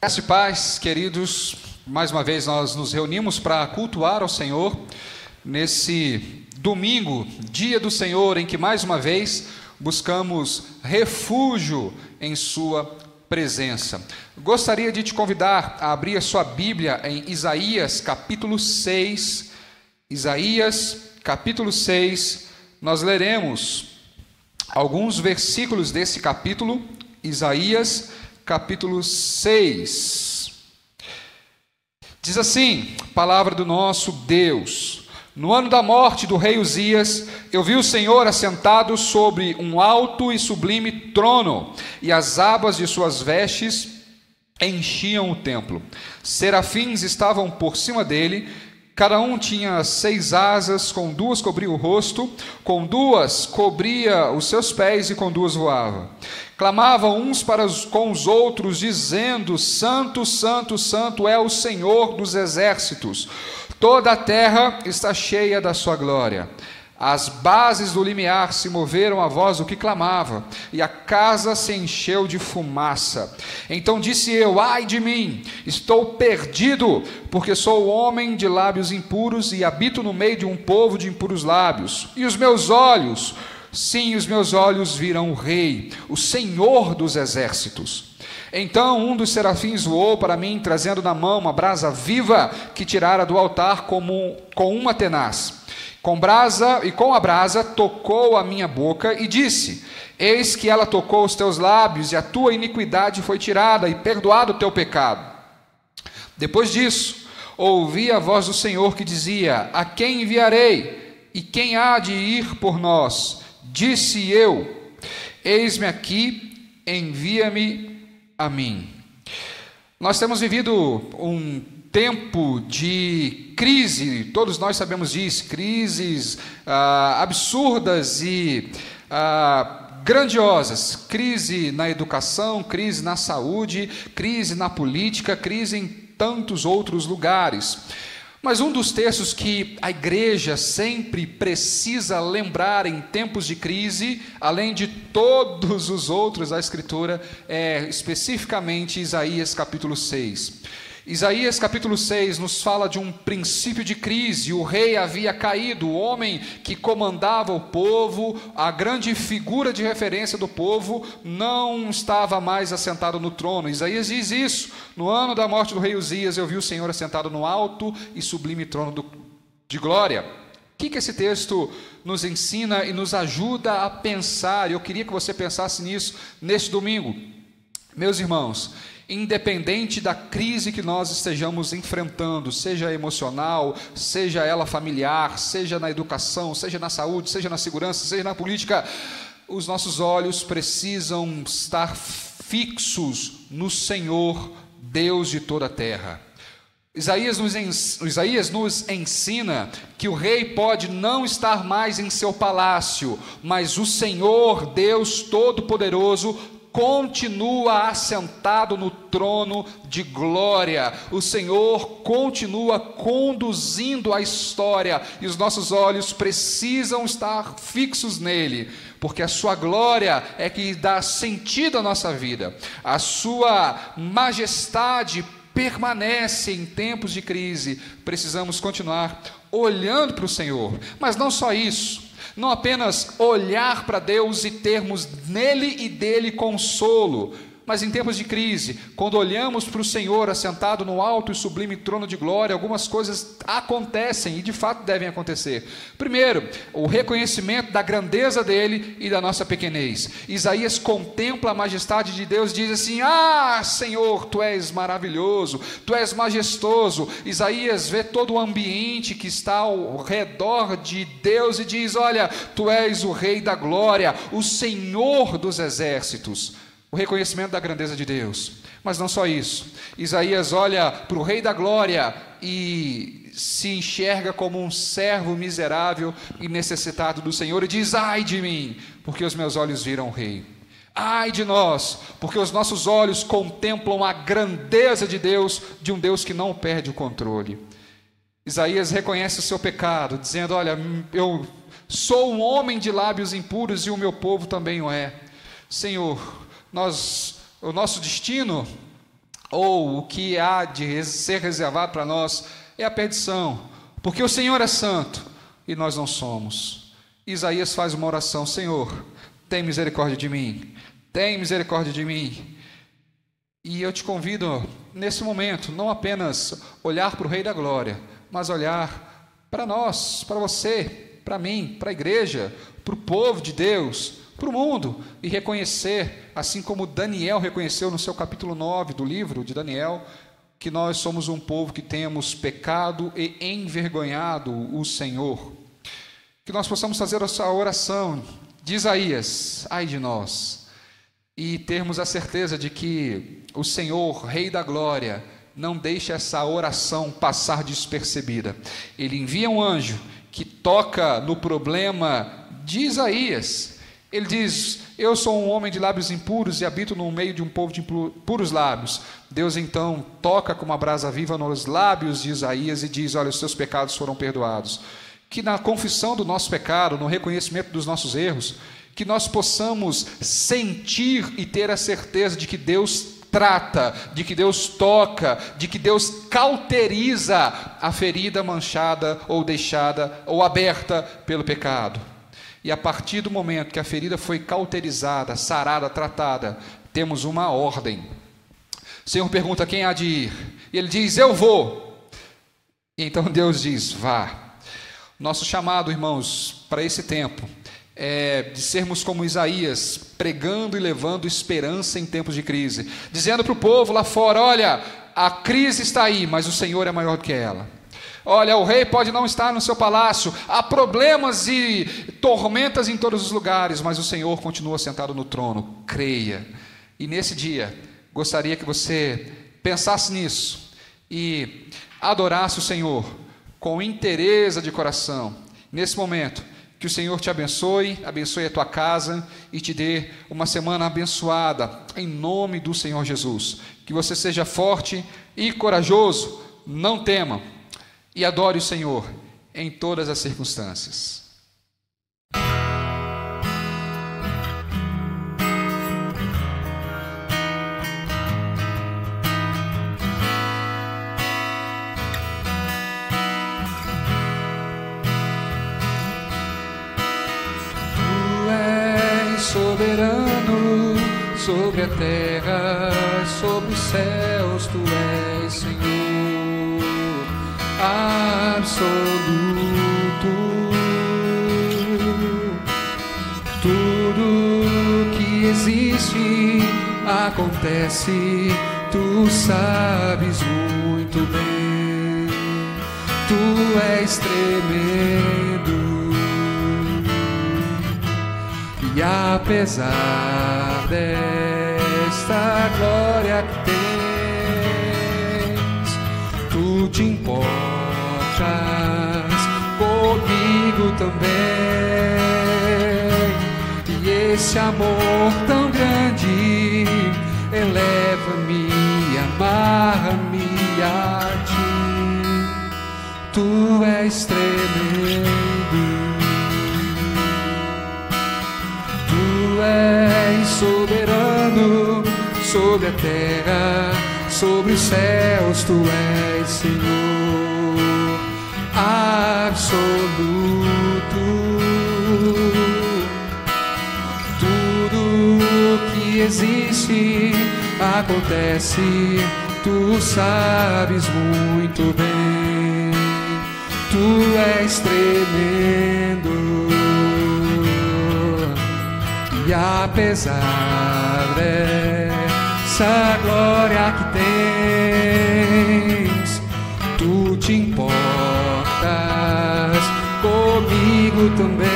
Graça e paz, queridos, mais uma vez nós nos reunimos para cultuar ao Senhor nesse domingo, dia do Senhor, em que mais uma vez buscamos refúgio em sua presença. Gostaria de te convidar a abrir a sua Bíblia em Isaías capítulo 6. Isaías capítulo 6, nós leremos alguns versículos desse capítulo, Isaías capítulo 6, diz assim, palavra do nosso Deus: no ano da morte do rei Uzias, eu vi o Senhor assentado sobre um alto e sublime trono, e as abas de suas vestes enchiam o templo. Serafins estavam por cima dele, cada um tinha 6 asas, com 2 cobria o rosto, com 2 cobria os seus pés e com 2 voava. Clamavam uns para com os outros, dizendo: Santo, Santo, Santo é o Senhor dos exércitos. Toda a terra está cheia da sua glória. As bases do limiar se moveram à voz do que clamava, e a casa se encheu de fumaça. Então disse eu: ai de mim, estou perdido, porque sou homem de lábios impuros e habito no meio de um povo de impuros lábios. E os meus olhos, sim, os meus olhos viram o Rei, o Senhor dos exércitos. Então um dos serafins voou para mim, trazendo na mão uma brasa viva que tirara do altar com uma tenaz. Com a brasa tocou a minha boca e disse: eis que ela tocou os teus lábios, e a tua iniquidade foi tirada, e perdoado o teu pecado. Depois disso, ouvi a voz do Senhor que dizia: a quem enviarei? E quem há de ir por nós? Disse eu: eis-me aqui, envia-me a mim. Nós temos vivido um tempo de crise, todos nós sabemos disso, crises absurdas e grandiosas, crise na educação, crise na saúde, crise na política, crise em tantos outros lugares. Mas um dos textos que a igreja sempre precisa lembrar em tempos de crise, além de todos os outros da Escritura, é especificamente Isaías capítulo 6. Isaías capítulo 6 nos fala de um princípio de crise. O rei havia caído, o homem que comandava o povo, a grande figura de referência do povo, não estava mais assentado no trono. Isaías diz isso: no ano da morte do rei Uzias, eu vi o Senhor assentado no alto e sublime trono de glória. O que esse texto nos ensina e nos ajuda a pensar? Eu queria que você pensasse nisso neste domingo. Meus irmãos, independente da crise que nós estejamos enfrentando, seja emocional, seja ela familiar, seja na educação, seja na saúde, seja na segurança, seja na política, os nossos olhos precisam estar fixos no Senhor, Deus de toda a terra. Isaías nos ensina que o rei pode não estar mais em seu palácio, mas o Senhor, Deus Todo-Poderoso, continua assentado no trono de glória. O Senhor continua conduzindo a história, e os nossos olhos precisam estar fixos nele, porque a sua glória é que dá sentido à nossa vida. A sua majestade permanece em tempos de crise. Precisamos continuar olhando para o Senhor, mas não só isso. Não apenas olhar para Deus e termos nele e dele consolo, mas em tempos de crise, quando olhamos para o Senhor assentado no alto e sublime trono de glória, algumas coisas acontecem e de fato devem acontecer. Primeiro, o reconhecimento da grandeza dele e da nossa pequenez. Isaías contempla a majestade de Deus e diz assim: ah, Senhor, tu és maravilhoso, tu és majestoso. Isaías vê todo o ambiente que está ao redor de Deus e diz: olha, tu és o Rei da glória, o Senhor dos exércitos. O reconhecimento da grandeza de Deus. Mas não só isso. Isaías olha para o Rei da glória e se enxerga como um servo miserável e necessitado do Senhor e diz: ai de mim, porque os meus olhos viram o Rei. Ai de nós, porque os nossos olhos contemplam a grandeza de Deus, de um Deus que não perde o controle. Isaías reconhece o seu pecado, dizendo: olha, eu sou um homem de lábios impuros e o meu povo também o é. Senhor, o nosso destino, ou o que há de ser reservado para nós é a perdição, porque o Senhor é santo e nós não somos. Isaías faz uma oração: Senhor, tem misericórdia de mim, tem misericórdia de mim. E eu te convido, nesse momento, não apenas olhar para o Rei da Glória, mas olhar para nós, para você, para mim, para a igreja, para o povo de Deus, para o mundo, e reconhecer, assim como Daniel reconheceu no seu capítulo 9 do livro de Daniel, que nós somos um povo que temos pecado e envergonhado o Senhor. Que nós possamos fazer essa oração de Isaías: ai de nós, e termos a certeza de que o Senhor, Rei da Glória, não deixa essa oração passar despercebida. Ele envia um anjo que toca no problema de Isaías. Ele diz: eu sou um homem de lábios impuros e habito no meio de um povo de puros lábios. Deus então toca com uma brasa viva nos lábios de Isaías e diz: olha, os seus pecados foram perdoados. Que na confissão do nosso pecado, no reconhecimento dos nossos erros, que nós possamos sentir e ter a certeza de que Deus trata, de que Deus toca, de que Deus cauteriza a ferida manchada ou deixada ou aberta pelo pecado. E a partir do momento que a ferida foi cauterizada, sarada, tratada, temos uma ordem. O Senhor pergunta: quem há de ir? E ele diz: eu vou. E então Deus diz: vá. Nosso chamado, irmãos, para esse tempo é de sermos como Isaías, pregando e levando esperança em tempos de crise, dizendo para o povo lá fora: olha, a crise está aí, mas o Senhor é maior do que ela. Olha, o rei pode não estar no seu palácio, há problemas e tormentas em todos os lugares, mas o Senhor continua sentado no trono. Creia. E nesse dia, gostaria que você pensasse nisso e adorasse o Senhor com inteireza de coração. Nesse momento, que o Senhor te abençoe, abençoe a tua casa e te dê uma semana abençoada, em nome do Senhor Jesus. Que você seja forte e corajoso, não tema, e adore o Senhor em todas as circunstâncias. Soberano sobre a terra, sobre os céus, tu és Senhor absoluto. Tudo que existe acontece, tu sabes muito bem. Tu és tremendo. E apesar desta glória que tens, tu te importas comigo também. E esse amor tão grande eleva-me, amarra-me a ti. Tu és tremendo. Tu és soberano sobre a terra, sobre os céus, tu és Senhor absoluto. Tudo que existe acontece, tu sabes muito bem. Tu és tremendo. E apesar dessa glória que tens, tu te importas comigo também.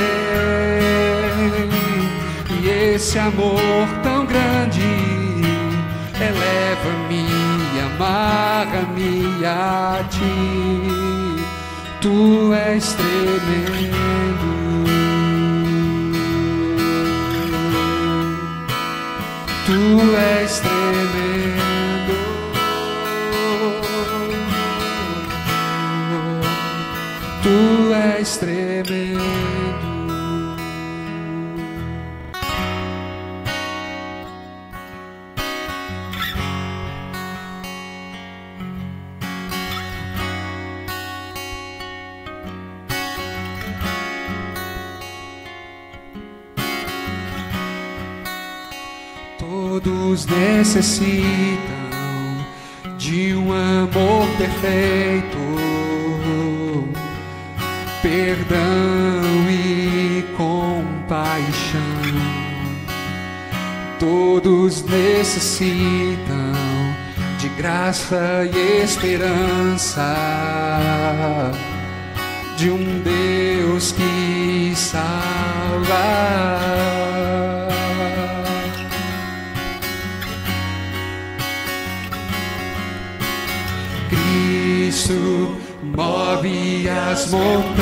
E esse amor tão grande eleva-me, amarra-me a ti. Tu és tremendo. Tu és tremendo. Tu és tremendo. Todos necessitam de um amor perfeito, perdão e compaixão. Todos necessitam de graça e esperança, de um Deus que salva. Cristo move as montanhas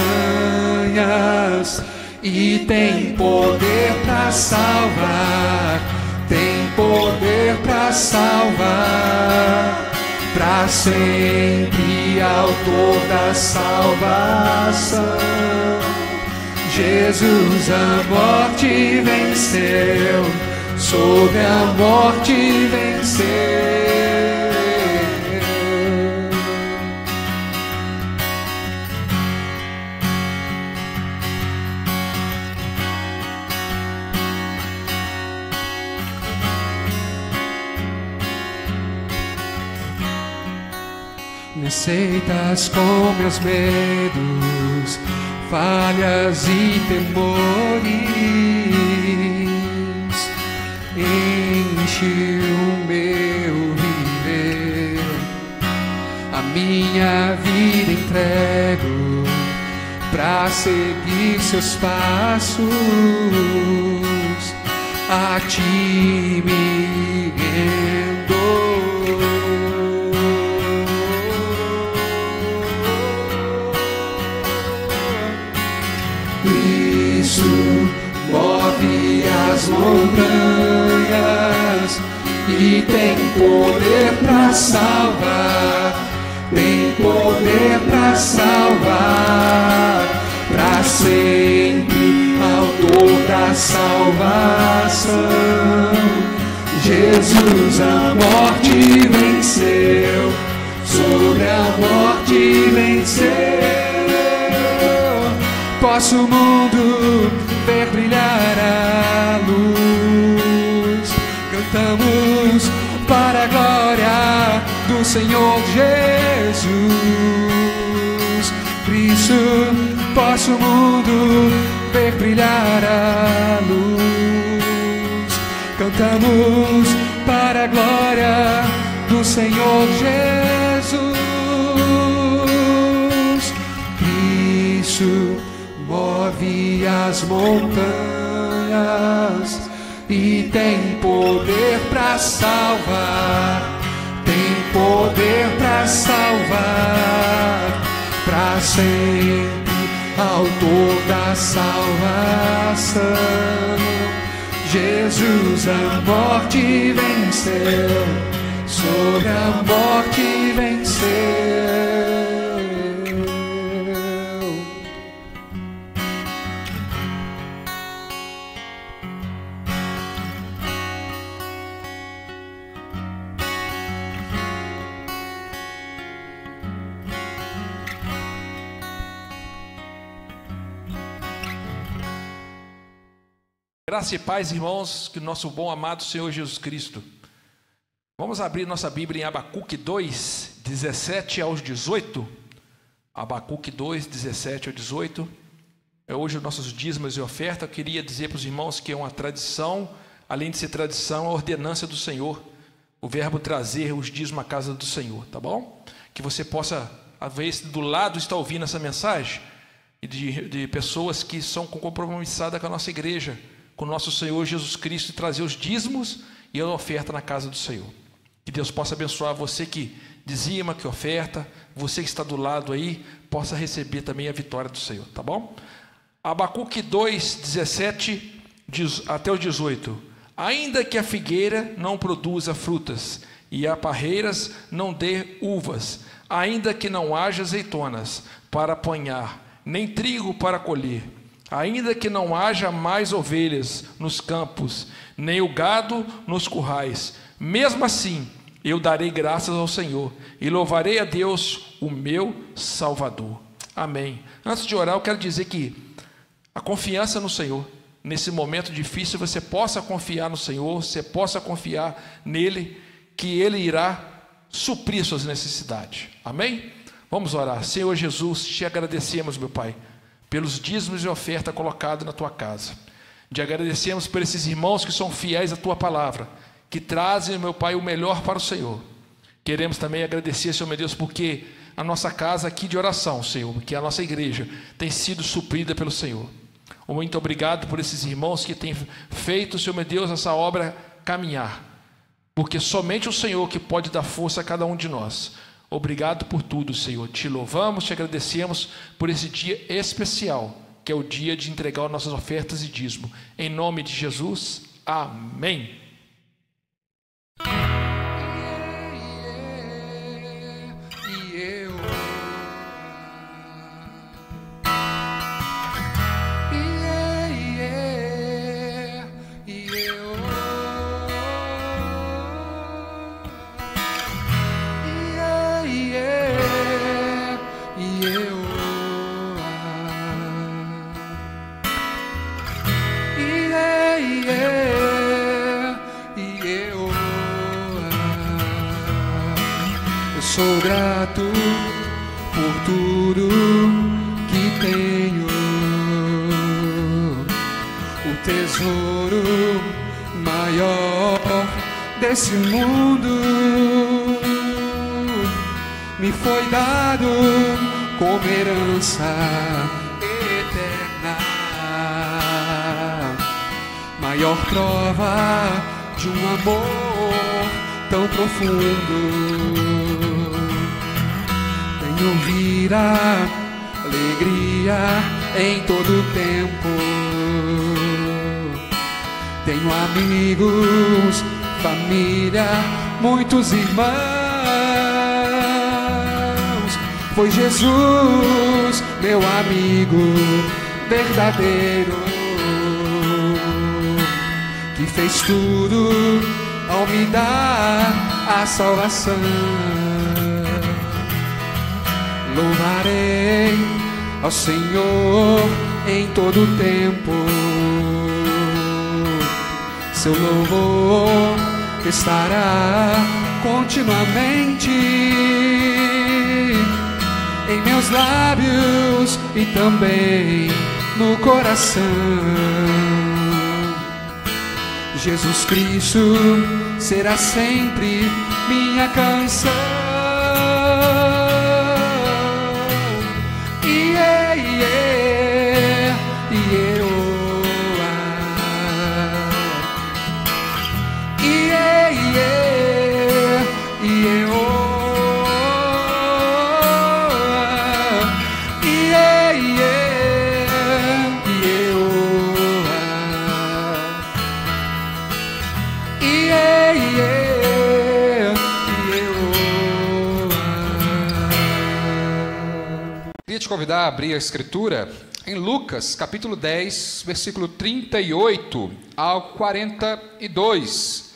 e tem poder para salvar, tem poder para salvar, para sempre, autor da salvação. Jesus a morte venceu, sobre a morte venceu. Me aceitas com meus medos, falhas e temores, enche o meu viver, a minha vida entrego pra seguir seus passos, a ti me rendo. Move as montanhas e tem poder para salvar, tem poder para salvar, para sempre, autor da salvação. Jesus a morte venceu, sobre a morte venceu. Posso o mundo ver brilhar a luz, cantamos para a glória do Senhor Jesus Cristo. Posso o mundo ver brilhar a luz, cantamos para a glória do Senhor Jesus Cristo. Move as montanhas e tem poder para salvar, tem poder para salvar, para sempre, autor da salvação. Jesus a morte venceu, sobre a morte venceu. Graça e paz, irmãos, que o nosso bom amado Senhor Jesus Cristo. Vamos abrir nossa Bíblia em Abacuque 2, 17 aos 18. Abacuque 2, 17 ao 18. É hoje os nossos dízimos e oferta. Eu queria dizer para os irmãos que é uma tradição, além de ser tradição, a ordenança do Senhor. O verbo trazer os dízimos à casa do Senhor, tá bom? Que você possa, às vezes, do lado está ouvindo essa mensagem, de pessoas que são compromissadas com a nossa igreja, com o nosso Senhor Jesus Cristo, e trazer os dízimos e a oferta na casa do Senhor. Que Deus possa abençoar você que dizima, que oferta, você que está do lado aí, possa receber também a vitória do Senhor, tá bom? Abacuque 2, 17 até o 18. Ainda que a figueira não produza frutas, e a parreiras não dê uvas, ainda que não haja azeitonas para apanhar, nem trigo para colher, ainda que não haja mais ovelhas nos campos, nem o gado nos currais, mesmo assim eu darei graças ao Senhor e louvarei a Deus, o meu Salvador. Amém. Antes de orar, eu quero dizer que a confiança no Senhor nesse momento difícil, você possa confiar no Senhor, você possa confiar nele, que Ele irá suprir suas necessidades. Amém? Vamos orar. Senhor Jesus, te agradecemos, meu Pai, pelos dízimos e oferta colocado na tua casa. Te agradecemos por esses irmãos que são fiéis à tua palavra, que trazem, meu Pai, o melhor para o Senhor. Queremos também agradecer, Senhor meu Deus, porque a nossa casa aqui de oração, Senhor, que a nossa igreja tem sido suprida pelo Senhor. Muito obrigado por esses irmãos que têm feito, Senhor meu Deus, essa obra caminhar, porque somente o Senhor que pode dar força a cada um de nós. Obrigado por tudo, Senhor. Te louvamos, te agradecemos por esse dia especial, que é o dia de entregar nossas ofertas e dízimo. Em nome de Jesus, amém. Sou grato por tudo que tenho, o tesouro maior desse mundo me foi dado como herança eterna, maior prova de um amor tão profundo. Ouvir a alegria em todo tempo. Tenho amigos, família, muitos irmãos. Foi Jesus, meu amigo verdadeiro, que fez tudo ao me dar a salvação. Louvarei ao Senhor em todo o tempo. Seu louvor estará continuamente em meus lábios e também no coração. Jesus Cristo será sempre minha canção. Te convidar a abrir a escritura em Lucas, capítulo 10, versículo 38 ao 42.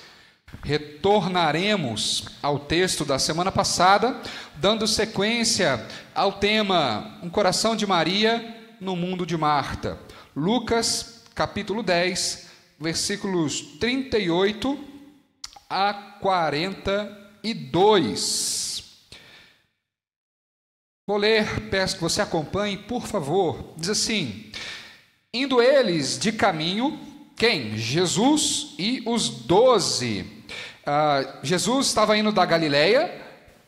Retornaremos ao texto da semana passada, dando sequência ao tema Um Coração de Maria no Mundo de Marta. Lucas, capítulo 10, versículos 38 a 42. Vou ler, peço que você acompanhe, por favor. Diz assim: indo eles de caminho, quem? Jesus e os 12. Jesus estava indo da Galileia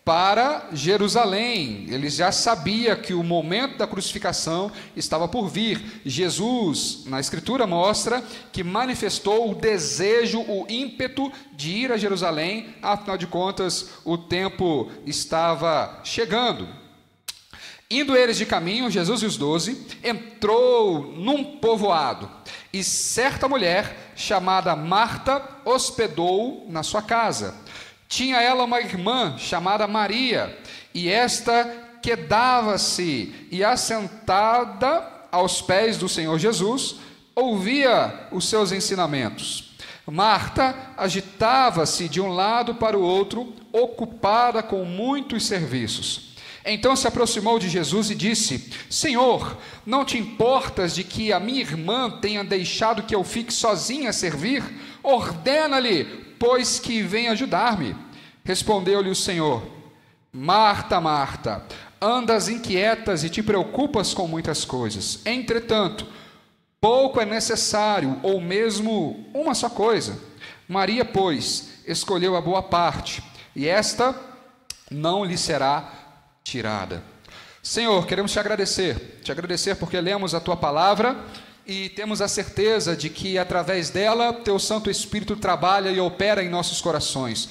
para Jerusalém. Ele já sabia que o momento da crucificação estava por vir. Jesus, na Escritura, mostra que manifestou o desejo, o ímpeto de ir a Jerusalém. Afinal de contas, o tempo estava chegando. Indo eles de caminho, Jesus e os 12, entrou num povoado, e certa mulher, chamada Marta, hospedou na sua casa. Tinha ela uma irmã, chamada Maria, e esta quedava-se, e assentada aos pés do Senhor Jesus, ouvia os seus ensinamentos. Marta agitava-se de um lado para o outro, ocupada com muitos serviços. Então se aproximou de Jesus e disse: Senhor, não te importas de que a minha irmã tenha deixado que eu fique sozinha a servir? Ordena-lhe, pois, que venha ajudar-me. Respondeu-lhe o Senhor: Marta, Marta, andas inquietas e te preocupas com muitas coisas. Entretanto, pouco é necessário, ou mesmo uma só coisa. Maria, pois, escolheu a boa parte, e esta não lhe será tirada. Senhor, queremos te agradecer porque lemos a tua palavra e temos a certeza de que através dela teu Santo Espírito trabalha e opera em nossos corações.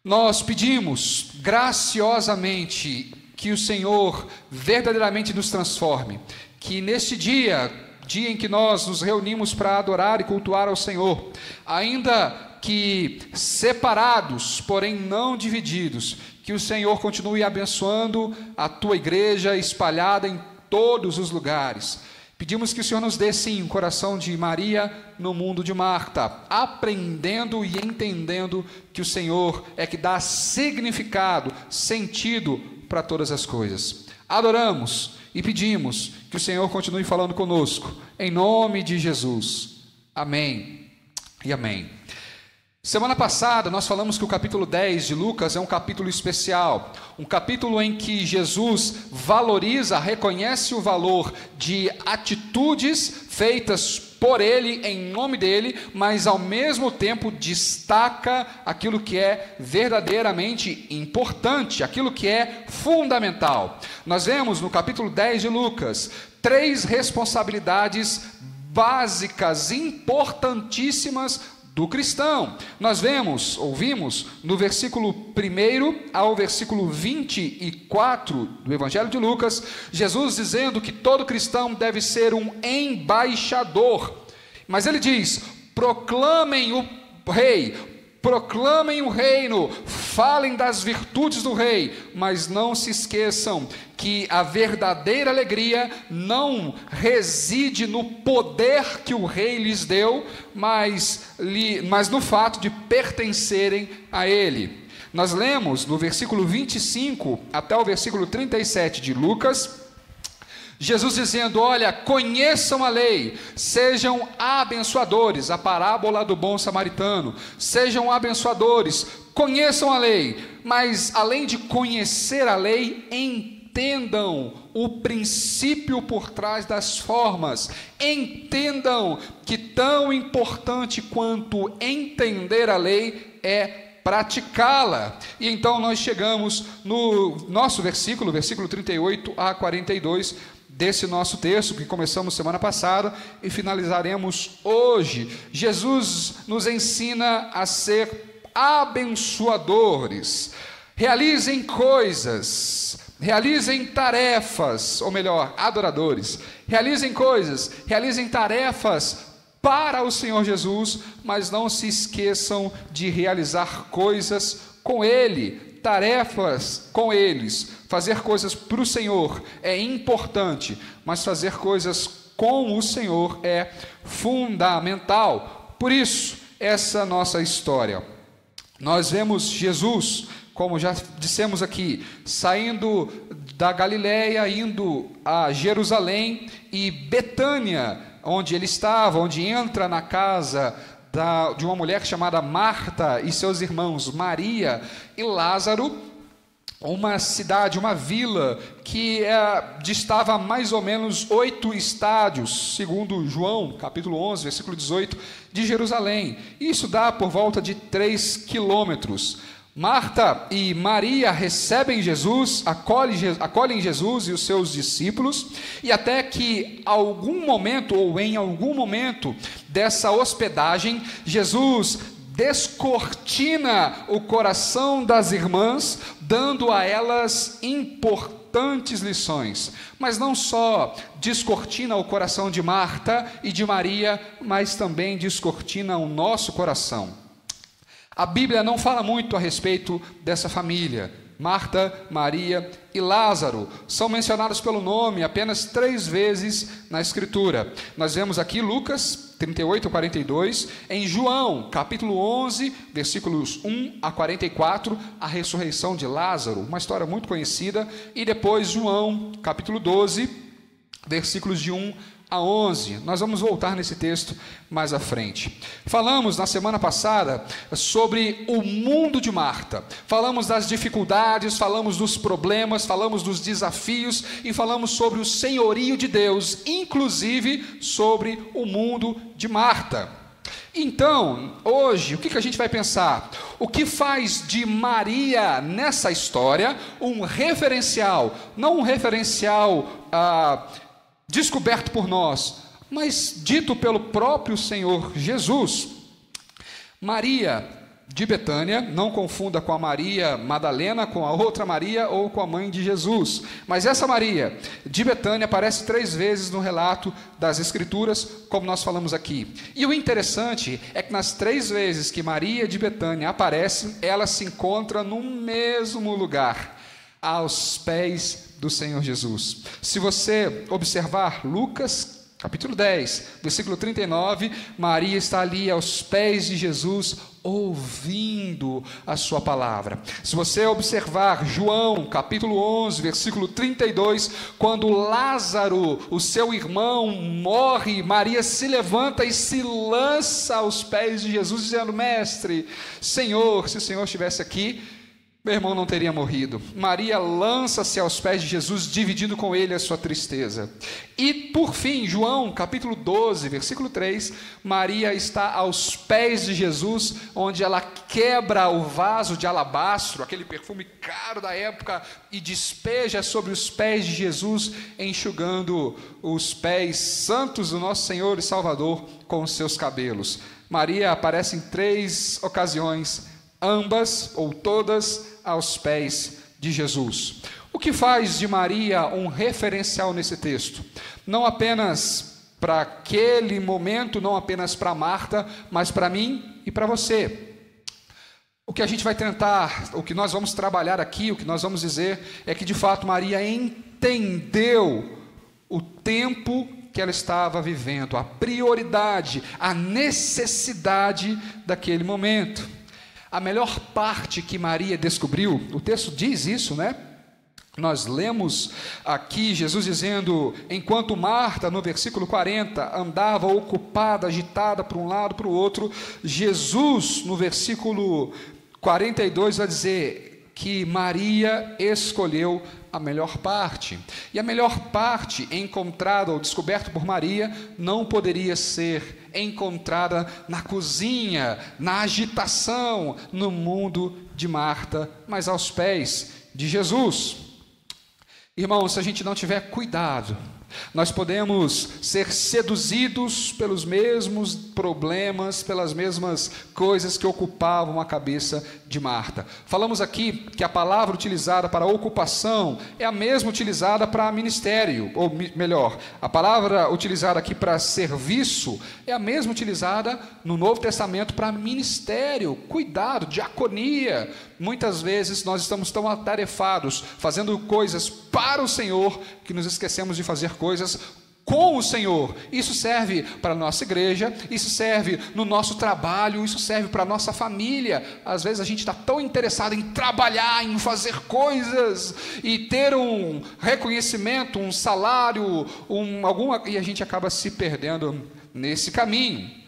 Nós pedimos graciosamente que o Senhor verdadeiramente nos transforme, que neste dia em que nós nos reunimos para adorar e cultuar ao Senhor, ainda que separados, porém não divididos, que o Senhor continue abençoando a tua igreja espalhada em todos os lugares. Pedimos que o Senhor nos dê, sim, o coração de Maria no mundo de Marta, aprendendo e entendendo que o Senhor é que dá significado, sentido para todas as coisas. Adoramos e pedimos que o Senhor continue falando conosco, em nome de Jesus. Amém e amém. Semana passada nós falamos que o capítulo 10 de Lucas é um capítulo especial, um capítulo em que Jesus valoriza, reconhece o valor de atitudes feitas por ele, em nome dele, mas ao mesmo tempo destaca aquilo que é verdadeiramente importante, aquilo que é fundamental. Nós vemos no capítulo 10 de Lucas 3 responsabilidades básicas, importantíssimas do cristão. Nós ouvimos no versículo 1 ao versículo 24 do Evangelho de Lucas, Jesus dizendo que todo cristão deve ser um embaixador. Mas ele diz: proclamem o rei, proclamem o reino, falem das virtudes do rei, mas não se esqueçam que a verdadeira alegria não reside no poder que o rei lhes deu, mas no fato de pertencerem a ele. Nós lemos no versículo 25 até o versículo 37 de Lucas, Jesus dizendo: olha, conheçam a lei, sejam abençoadores, a parábola do bom samaritano, sejam abençoadores, conheçam a lei, mas além de conhecer a lei, entendam o princípio por trás das formas, entendam que tão importante quanto entender a lei é praticá-la. E então nós chegamos no nosso versículo 38 a 42, desse nosso texto que começamos semana passada e finalizaremos hoje. Jesus nos ensina a ser abençoadores. Realizem coisas, realizem tarefas, ou melhor, adoradores. Realizem coisas, realizem tarefas para o Senhor Jesus, mas não se esqueçam de realizar coisas com Ele, tarefas com eles. Fazer coisas para o Senhor é importante, mas fazer coisas com o Senhor é fundamental. Por isso, essa nossa história. Nós vemos Jesus, como já dissemos aqui, saindo da Galileia, indo a Jerusalém e Betânia, onde ele estava, onde entra na casa de uma mulher chamada Marta e seus irmãos Maria e Lázaro, uma cidade, uma vila que distava mais ou menos 8 estádios, segundo João, capítulo 11, versículo 18, de Jerusalém. Isso dá por volta de 3 quilômetros. Marta e Maria recebem Jesus, acolhem Jesus e os seus discípulos, e até que em algum momento dessa hospedagem, Jesus descortina o coração das irmãs, dando a elas importantes lições. Mas não só descortina o coração de Marta e de Maria, mas também descortina o nosso coração. A Bíblia não fala muito a respeito dessa família. Marta, Maria e Lázaro são mencionados pelo nome apenas 3 vezes na Escritura. Nós vemos aqui Lucas 38 a 42, em João, capítulo 11, versículos 1 a 44, a ressurreição de Lázaro, uma história muito conhecida, e depois João, capítulo 12, versículos de 1 a 11. Nós vamos voltar nesse texto mais à frente. Falamos na semana passada sobre o mundo de Marta. Falamos das dificuldades, falamos dos problemas, falamos dos desafios e falamos sobre o senhorio de Deus, inclusive sobre o mundo de Marta. Então, hoje, o que a gente vai pensar? O que faz de Maria nessa história um referencial, não um referencial descoberto por nós, mas dito pelo próprio Senhor Jesus. Maria de Betânia, não confunda com a Maria Madalena, com a outra Maria ou com a mãe de Jesus, mas essa Maria de Betânia aparece 3 vezes no relato das Escrituras, como nós falamos aqui. E o interessante é que nas 3 vezes que Maria de Betânia aparece, ela se encontra no mesmo lugar, aos pés do Senhor Jesus. Se você observar Lucas capítulo 10, versículo 39, Maria está ali aos pés de Jesus, ouvindo a sua palavra. Se você observar João capítulo 11, versículo 32, quando Lázaro, o seu irmão, morre, Maria se levanta e se lança aos pés de Jesus, dizendo: Mestre, Senhor, se o Senhor estivesse aqui, meu irmão não teria morrido. Maria lança-se aos pés de Jesus, dividindo com ele a sua tristeza. E por fim, João capítulo 12, versículo 3, Maria está aos pés de Jesus, onde ela quebra o vaso de alabastro, aquele perfume caro da época, e despeja sobre os pés de Jesus, enxugando os pés santos do nosso Senhor e Salvador com os seus cabelos. Maria aparece em 3 ocasiões, ambas ou todas aos pés de Jesus. O que faz de Maria um referencial nesse texto? Não apenas para aquele momento, não apenas para Marta, mas para mim e para você. O que a gente vai tentar, o que nós vamos trabalhar aqui, o que nós vamos dizer é que de fato Maria entendeu o tempo que ela estava vivendo, a prioridade, a necessidade daquele momento. A melhor parte que Maria descobriu, o texto diz isso, né? Nós lemos aqui Jesus dizendo, enquanto Marta, no versículo 40, andava ocupada, agitada para um lado, para o outro, Jesus, no versículo 42, vai dizer que Maria escolheu a melhor parte. E a melhor parte encontrada ou descoberta por Maria não poderia ser encontrada na cozinha, na agitação, no mundo de Marta, mas aos pés de Jesus. Irmãos, se a gente não tiver cuidado, nós podemos ser seduzidos pelos mesmos problemas, pelas mesmas coisas que ocupavam a cabeça de Marta. Falamos aqui que a palavra utilizada para ocupação é a mesma utilizada para ministério, ou melhor, a palavra utilizada aqui para serviço é a mesma utilizada no Novo Testamento para ministério, cuidado, diaconia. Muitas vezes nós estamos tão atarefados, fazendo coisas para o Senhor, que nos esquecemos de fazer coisas com o Senhor. Isso serve para a nossa igreja, isso serve no nosso trabalho, isso serve para a nossa família. Às vezes a gente está tão interessado em trabalhar, em fazer coisas, e ter um reconhecimento, um salário, e a gente acaba se perdendo nesse caminho.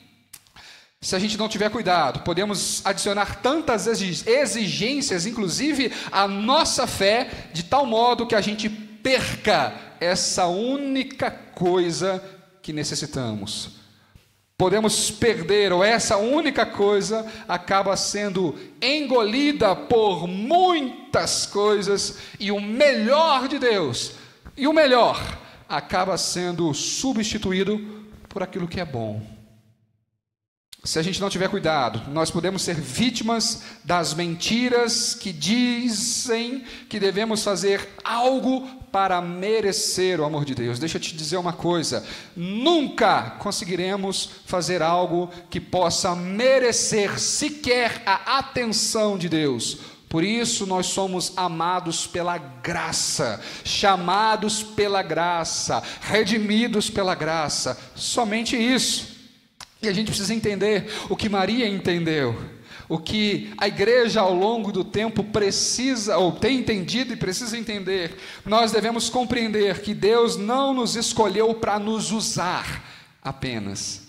Se a gente não tiver cuidado, podemos adicionar tantas exigências, inclusive a nossa fé, de tal modo que a gente perca essa única coisa que necessitamos. Podemos perder, ou essa única coisa acaba sendo engolida por muitas coisas, e o melhor de Deus, e o melhor, acaba sendo substituído por aquilo que é bom. Se a gente não tiver cuidado, nós podemos ser vítimas das mentiras que dizem que devemos fazer algo para merecer o amor de Deus. Deixa eu te dizer uma coisa: nunca conseguiremos fazer algo que possa merecer sequer a atenção de Deus. Por isso nós somos amados pela graça, chamados pela graça, redimidos pela graça, somente isso. E a gente precisa entender o que Maria entendeu, o que a igreja ao longo do tempo precisa, ou tem entendido e precisa entender. Nós devemos compreender que Deus não nos escolheu para nos usar apenas.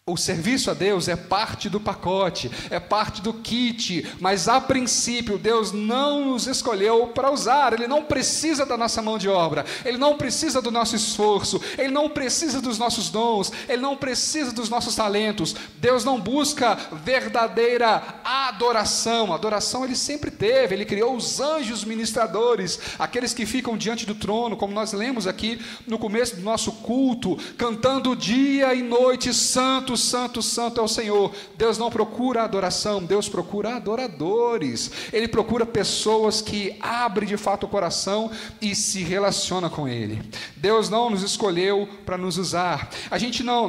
O serviço a Deus é parte do pacote, é parte do kit, mas a princípio Deus não nos escolheu para usar. Ele não precisa da nossa mão de obra, Ele não precisa do nosso esforço, Ele não precisa dos nossos dons, Ele não precisa dos nossos talentos. Deus não busca verdadeira adoração. Adoração Ele sempre teve. Ele criou os anjos ministradores, aqueles que ficam diante do trono, como nós lemos aqui no começo do nosso culto, cantando dia e noite: santo, santo, santo é o Senhor. Deus não procura adoração, Deus procura adoradores. Ele procura pessoas que abrem de fato o coração e se relacionam com Ele. Deus não nos escolheu para nos usar.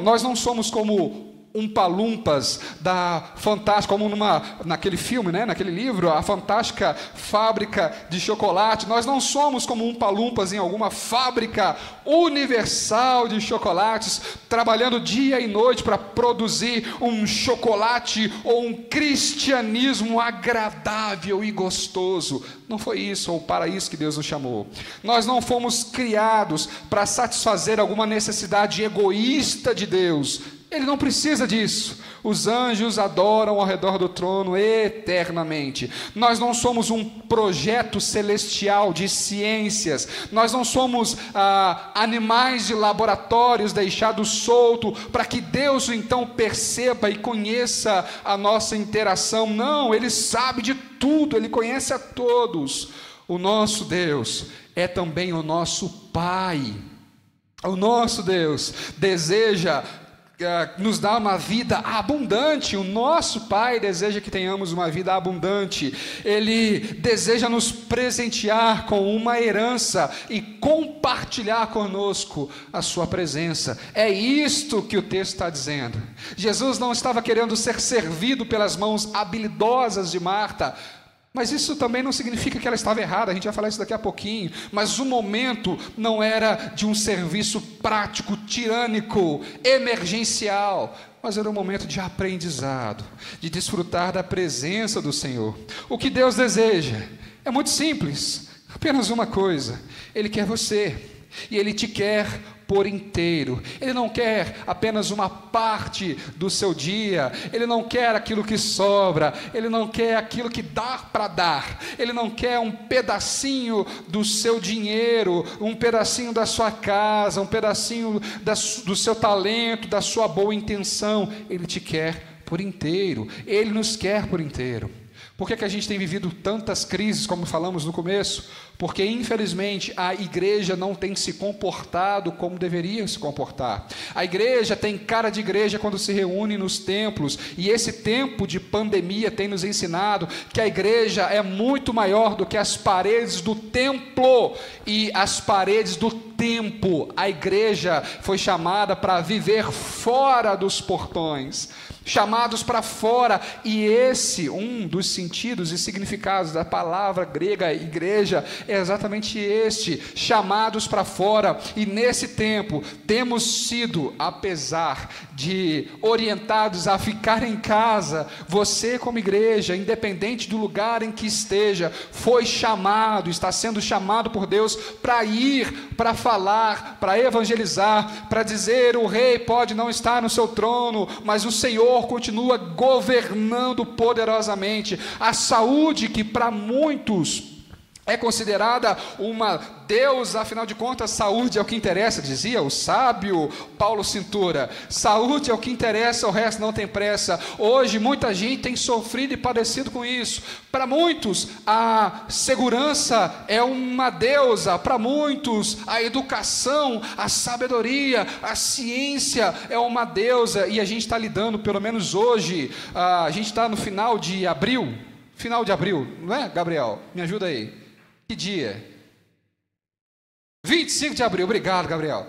Nós não somos como Umpa-Lumpas da Fantástica, como naquele filme, naquele livro, a Fantástica Fábrica de Chocolate. Nós não somos como Umpa-Lumpas em alguma fábrica universal de chocolates, trabalhando dia e noite para produzir um chocolate ou um cristianismo agradável e gostoso. Não foi isso, ou para isso que Deus nos chamou. Nós não fomos criados para satisfazer alguma necessidade egoísta de Deus. Ele não precisa disso. Os anjos adoram ao redor do trono eternamente. Nós não somos um projeto celestial de ciências. Nós não somos animais de laboratórios deixados soltos para que Deus então perceba e conheça a nossa interação. Não, Ele sabe de tudo, Ele conhece a todos. O nosso Deus é também o nosso Pai. O nosso Deus deseja nos dá uma vida abundante. O nosso Pai deseja que tenhamos uma vida abundante. Ele deseja nos presentear com uma herança e compartilhar conosco a sua presença. É isto que o texto está dizendo. Jesus não estava querendo ser servido pelas mãos habilidosas de Marta, mas isso também não significa que ela estava errada. A gente vai falar isso daqui a pouquinho. Mas o momento não era de um serviço prático, tirânico, emergencial, mas era um momento de aprendizado, de desfrutar da presença do Senhor. O que Deus deseja é muito simples, apenas uma coisa: Ele quer você, e Ele te quer por inteiro. Ele não quer apenas uma parte do seu dia, Ele não quer aquilo que sobra, Ele não quer aquilo que dá para dar, Ele não quer um pedacinho do seu dinheiro, um pedacinho da sua casa, um pedacinho do seu talento, da sua boa intenção. Ele te quer por inteiro, Ele nos quer por inteiro. Por que a gente tem vivido tantas crises, como falamos no começo? Porque, infelizmente, a igreja não tem se comportado como deveria se comportar. A igreja tem cara de igreja quando se reúne nos templos, e esse tempo de pandemia tem nos ensinado que a igreja é muito maior do que as paredes do templo e as paredes do tempo. A igreja foi chamada para viver fora dos portões, chamados para fora, e esse, um dos sentidos e significados da palavra grega igreja, é exatamente este: chamados para fora. E nesse tempo temos sido, apesar de orientados a ficar em casa, você como igreja, independente do lugar em que esteja, foi chamado, está sendo chamado por Deus para ir, para falar, para evangelizar, para dizer: o rei pode não estar no seu trono, mas o Senhor continua governando poderosamente. A saúde, que para muitos é considerada uma deusa, afinal de contas, saúde é o que interessa, dizia o sábio Paulo Cintura. Saúde é o que interessa, o resto não tem pressa. Hoje muita gente tem sofrido e padecido com isso. Para muitos a segurança é uma deusa, para muitos a educação, a sabedoria, a ciência é uma deusa, e a gente está lidando, pelo menos hoje, a gente está no final de abril, não é, Gabriel? Me ajuda aí. Que dia? 25 de abril, obrigado, Gabriel.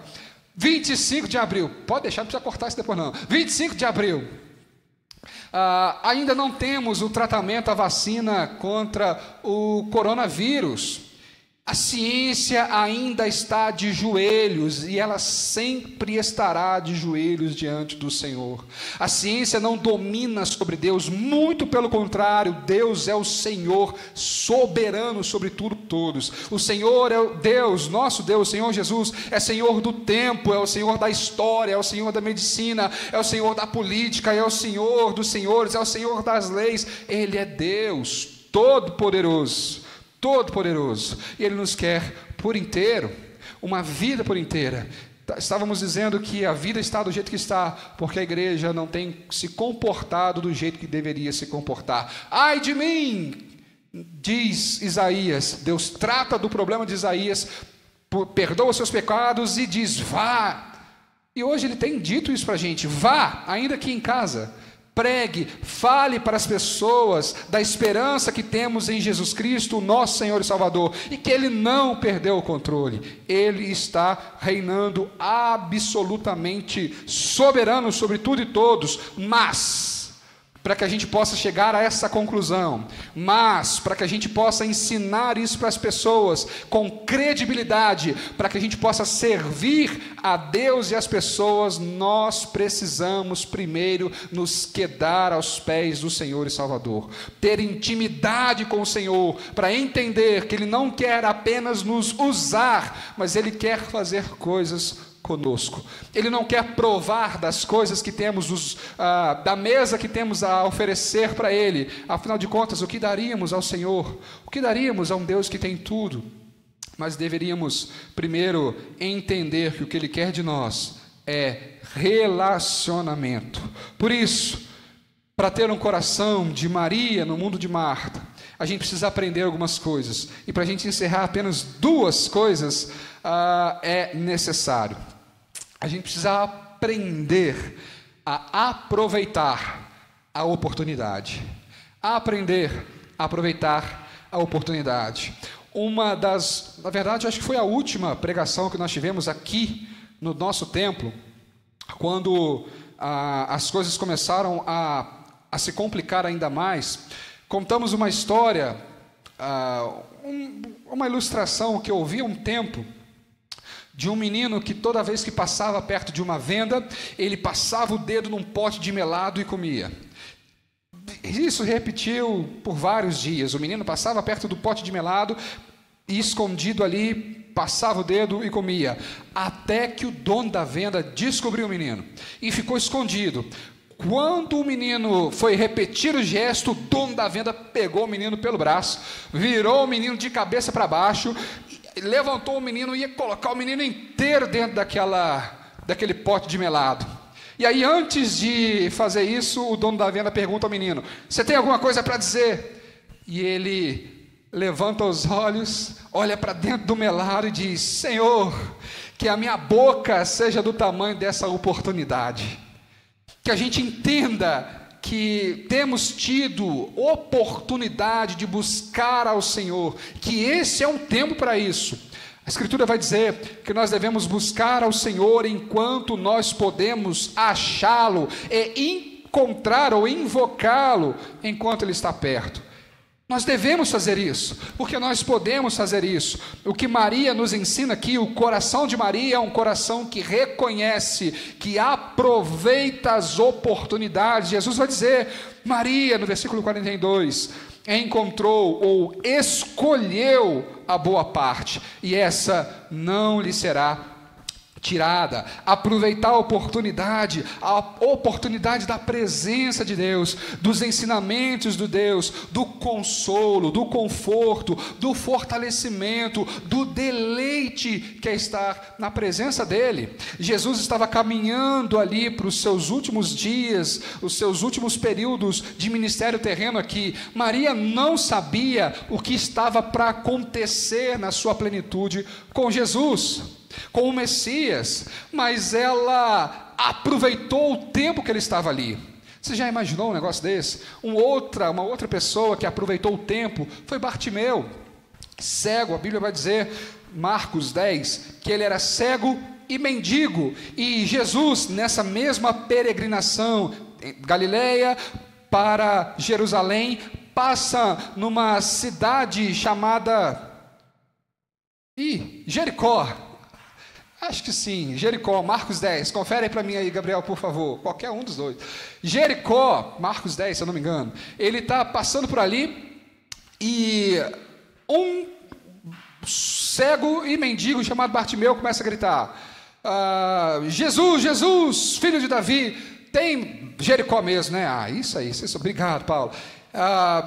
25 de abril, pode deixar, não precisa cortar isso depois não. 25 de abril. Ainda não temos o tratamento, a vacina contra o coronavírus. A ciência ainda está de joelhos e ela sempre estará de joelhos diante do Senhor. A ciência não domina sobre Deus, muito pelo contrário, Deus é o Senhor soberano sobre tudo e todos. O Senhor é o Deus, nosso Deus, o Senhor Jesus, é Senhor do tempo, é o Senhor da história, é o Senhor da medicina, é o Senhor da política, é o Senhor dos senhores, é o Senhor das leis. Ele é Deus todo-poderoso. Todo-poderoso, e Ele nos quer por inteiro, uma vida por inteira. Estávamos dizendo que a vida está do jeito que está, porque a igreja não tem se comportado do jeito que deveria se comportar. Ai de mim, diz Isaías. Deus trata do problema de Isaías, perdoa os seus pecados e diz, vá. E hoje Ele tem dito isso para a gente, vá, ainda aqui em casa. Pregue, fale para as pessoas da esperança que temos em Jesus Cristo, nosso Senhor e Salvador, e que Ele não perdeu o controle. Ele está reinando absolutamente soberano sobre tudo e todos, mas para que a gente possa chegar a essa conclusão, mas para que a gente possa ensinar isso para as pessoas com credibilidade, para que a gente possa servir a Deus e as pessoas, nós precisamos primeiro nos quedar aos pés do Senhor e Salvador, ter intimidade com o Senhor, para entender que Ele não quer apenas nos usar, mas Ele quer fazer coisas conosco. Ele não quer provar das coisas que temos, da mesa que temos a oferecer para Ele. Afinal de contas, o que daríamos ao Senhor? O que daríamos a um Deus que tem tudo? Mas deveríamos primeiro entender que o que Ele quer de nós é relacionamento. Por isso, para ter um coração de Maria no mundo de Marta, a gente precisa aprender algumas coisas. E para a gente encerrar apenas 2 coisas é necessário. A gente precisa aprender a aproveitar a oportunidade. Aprender a aproveitar a oportunidade. Na verdade, acho que foi a última pregação que nós tivemos aqui no nosso templo, quando as coisas começaram a se complicar ainda mais. Contamos uma história, uma ilustração que eu ouvi há um tempo, de um menino que toda vez que passava perto de uma venda, ele passava o dedo num pote de melado e comia. Isso repetiu por vários dias. O menino passava perto do pote de melado e, escondido ali, passava o dedo e comia, até que o dono da venda descobriu o menino e ficou escondido. Quando o menino foi repetir o gesto, o dono da venda pegou o menino pelo braço, virou o menino de cabeça para baixo, levantou o menino e ia colocar o menino inteiro dentro daquele pote de melado. E aí, antes de fazer isso, o dono da venda pergunta ao menino: você tem alguma coisa para dizer? E ele levanta os olhos, olha para dentro do melado e diz: Senhor, que a minha boca seja do tamanho dessa oportunidade. Que a gente entenda que temos tido oportunidade de buscar ao Senhor, que esse é um tempo para isso. A Escritura vai dizer que nós devemos buscar ao Senhor enquanto nós podemos achá-lo e encontrar ou invocá-lo enquanto Ele está perto. Nós devemos fazer isso, porque nós podemos fazer isso. O que Maria nos ensina aqui, o coração de Maria é um coração que reconhece, que aproveita as oportunidades. Jesus vai dizer, Maria, no versículo 42, encontrou ou escolheu a boa parte, e essa não lhe será tirada. Aproveitar a oportunidade da presença de Deus, dos ensinamentos de Deus, do consolo, do conforto, do fortalecimento, do deleite que é estar na presença dEle. Jesus estava caminhando ali para os seus últimos dias, os seus últimos períodos de ministério terreno aqui. Maria não sabia o que estava para acontecer na sua plenitude com Jesus, com o Messias, mas ela aproveitou o tempo que ele estava ali. Você já imaginou um negócio desse? Uma outra pessoa que aproveitou o tempo foi Bartimeu, cego. A Bíblia vai dizer, Marcos 10, que ele era cego e mendigo, e Jesus, nessa mesma peregrinação, Galileia para Jerusalém, passa numa cidade chamada Jericó. Acho que sim, Jericó, Marcos 10. Confere aí para mim aí, Gabriel, por favor. Qualquer um dos dois. Jericó, Marcos 10, se eu não me engano. Ele está passando por ali e um cego e mendigo chamado Bartimeu começa a gritar: Jesus, Jesus, filho de Davi, tem Jericó mesmo, né? Isso aí, obrigado, Paulo.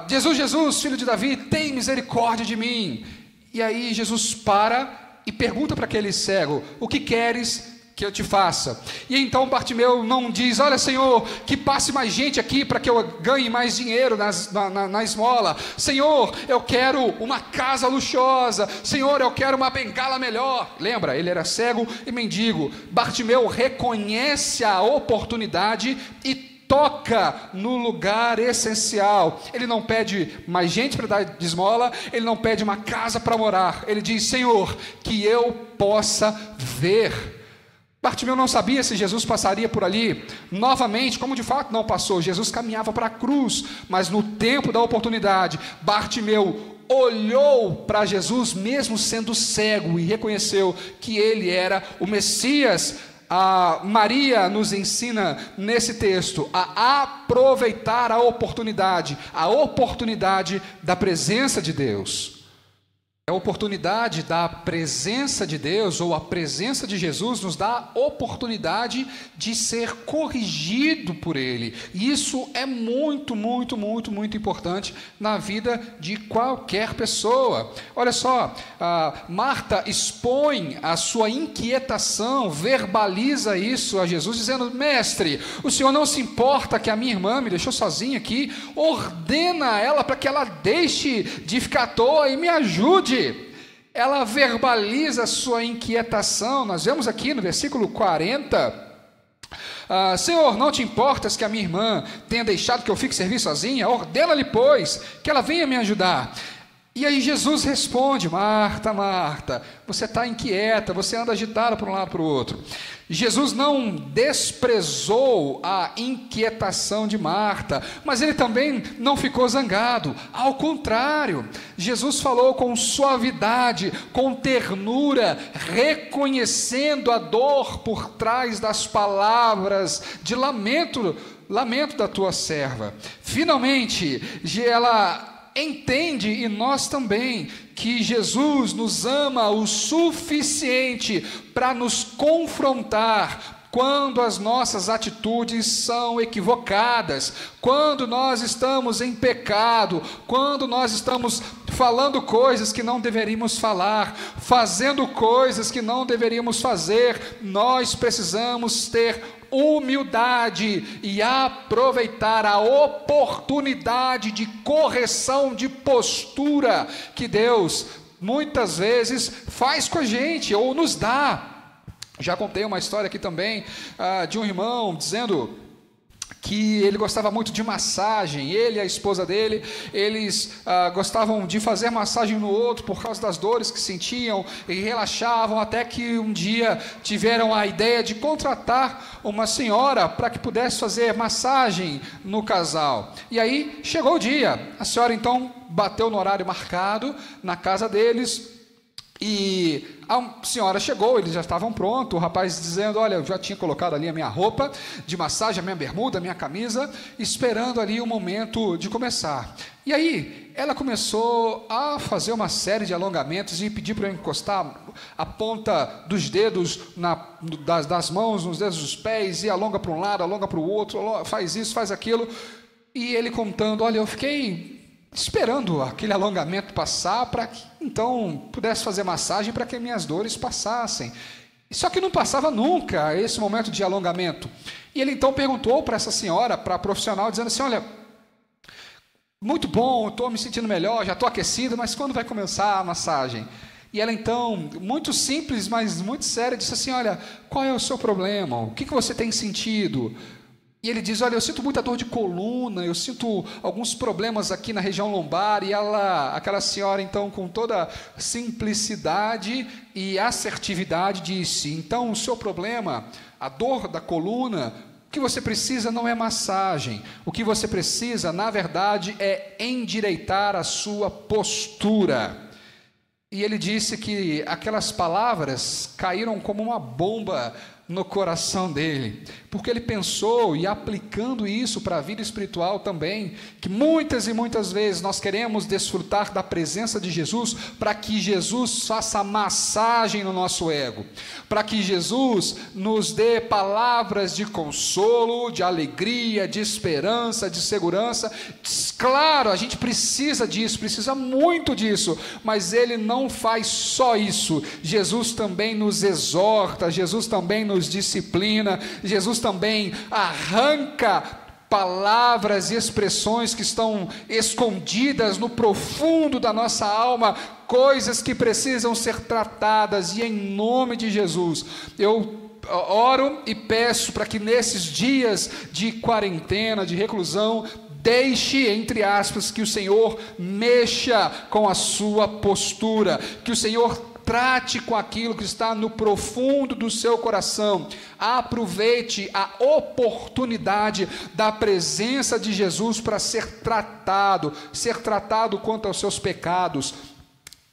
Jesus, Jesus, filho de Davi, tem misericórdia de mim. E aí Jesus para e pergunta para aquele cego: o que queres que eu te faça? E então Bartimeu não diz: olha, Senhor, que passe mais gente aqui para que eu ganhe mais dinheiro na esmola. Senhor, eu quero uma casa luxuosa. Senhor, eu quero uma bengala melhor. Lembra, ele era cego e mendigo. Bartimeu reconhece a oportunidade e toca no lugar essencial. Ele não pede mais gente para dar de esmola, ele não pede uma casa para morar. Ele diz: Senhor, que eu possa ver. Bartimeu não sabia se Jesus passaria por ali novamente, como de fato não passou. Jesus caminhava para a cruz, mas no tempo da oportunidade, Bartimeu olhou para Jesus, mesmo sendo cego, e reconheceu que ele era o Messias. Maria nos ensina nesse texto a aproveitar a oportunidade da presença de Deus. A oportunidade da presença de Deus, ou a presença de Jesus, nos dá a oportunidade de ser corrigido por Ele. E isso é muito, muito, muito, muito importante na vida de qualquer pessoa. Olha só, Marta expõe a sua inquietação, verbaliza isso a Jesus, dizendo: mestre, o Senhor não se importa que a minha irmã me deixou sozinha aqui? Ordena ela para que ela deixe de ficar à toa e me ajude. Ela verbaliza a sua inquietação. Nós vemos aqui no versículo 40: Senhor, não te importas que a minha irmã tenha deixado que eu fique servir sozinha? Ordena-lhe, pois, que ela venha me ajudar. E aí Jesus responde: Marta, Marta, você está inquieta, você anda agitada para um lado para o outro. Jesus não desprezou a inquietação de Marta, mas ele também não ficou zangado. Ao contrário, Jesus falou com suavidade, com ternura, reconhecendo a dor por trás das palavras de lamento da tua serva. Finalmente, ela entende, e nós também, que Jesus nos ama o suficiente para nos confrontar quando as nossas atitudes são equivocadas, quando nós estamos em pecado, quando nós estamos falando coisas que não deveríamos falar, fazendo coisas que não deveríamos fazer. Nós precisamos ter humildade e aproveitar a oportunidade de correção de postura que Deus muitas vezes faz com a gente ou nos dá. Já contei uma história aqui também de um irmão dizendo que ele gostava muito de massagem. Ele e a esposa dele, eles gostavam de fazer massagem no outro por causa das dores que sentiam e relaxavam, até que um dia tiveram a ideia de contratar uma senhora para que pudesse fazer massagem no casal. E aí chegou o dia, a senhora então bateu no horário marcado na casa deles. E a senhora chegou, eles já estavam prontos, o rapaz dizendo: olha, eu já tinha colocado ali a minha roupa de massagem, a minha bermuda, a minha camisa, esperando ali o momento de começar. E aí, ela começou a fazer uma série de alongamentos e pedir para eu encostar a ponta dos dedos das mãos nos dedos dos pés, e alonga para um lado, alonga para o outro, faz isso, faz aquilo. E ele contando: olha, eu fiquei esperando aquele alongamento passar para que então pudesse fazer massagem para que minhas dores passassem. Só que não passava nunca esse momento de alongamento. E ele então perguntou para essa senhora, para a profissional, dizendo assim: olha, muito bom, estou me sentindo melhor, já estou aquecido, mas quando vai começar a massagem? E ela então, muito simples, mas muito séria, disse assim: olha, qual é o seu problema? O que você tem sentido? E ele diz: olha, eu sinto muita dor de coluna, eu sinto alguns problemas aqui na região lombar. E aquela senhora então, com toda simplicidade e assertividade, disse: então o seu problema, a dor da coluna, o que você precisa não é massagem, o que você precisa, na verdade, é endireitar a sua postura. E ele disse que aquelas palavras caíram como uma bomba no coração dele, porque ele pensou, e aplicando isso para a vida espiritual também, que muitas e muitas vezes nós queremos desfrutar da presença de Jesus para que Jesus faça massagem no nosso ego, para que Jesus nos dê palavras de consolo, de alegria, de esperança, de segurança. Claro, a gente precisa disso, precisa muito disso, mas ele não faz só isso. Jesus também nos exorta, Jesus também nos disciplina, Jesus também arranca palavras e expressões que estão escondidas no profundo da nossa alma, coisas que precisam ser tratadas, e em nome de Jesus, eu oro e peço para que nesses dias de quarentena, de reclusão, deixe, entre aspas, que o Senhor mexa com a sua postura, que o Senhor trate com aquilo que está no profundo do seu coração. Aproveite a oportunidade da presença de Jesus para ser tratado quanto aos seus pecados,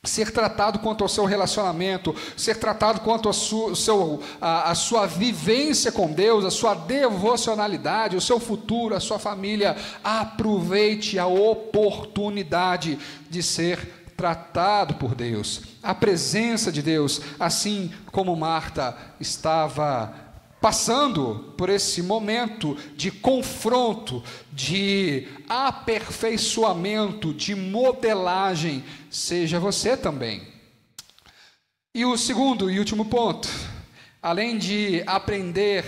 ser tratado quanto ao seu relacionamento, ser tratado quanto a sua vivência com Deus, a sua devocionalidade, o seu futuro, a sua família. Aproveite a oportunidade de ser tratado por Deus, a presença de Deus, assim como Marta estava passando por esse momento de confronto, de aperfeiçoamento, de modelagem. Seja você também. E o segundo e último ponto, além de aprender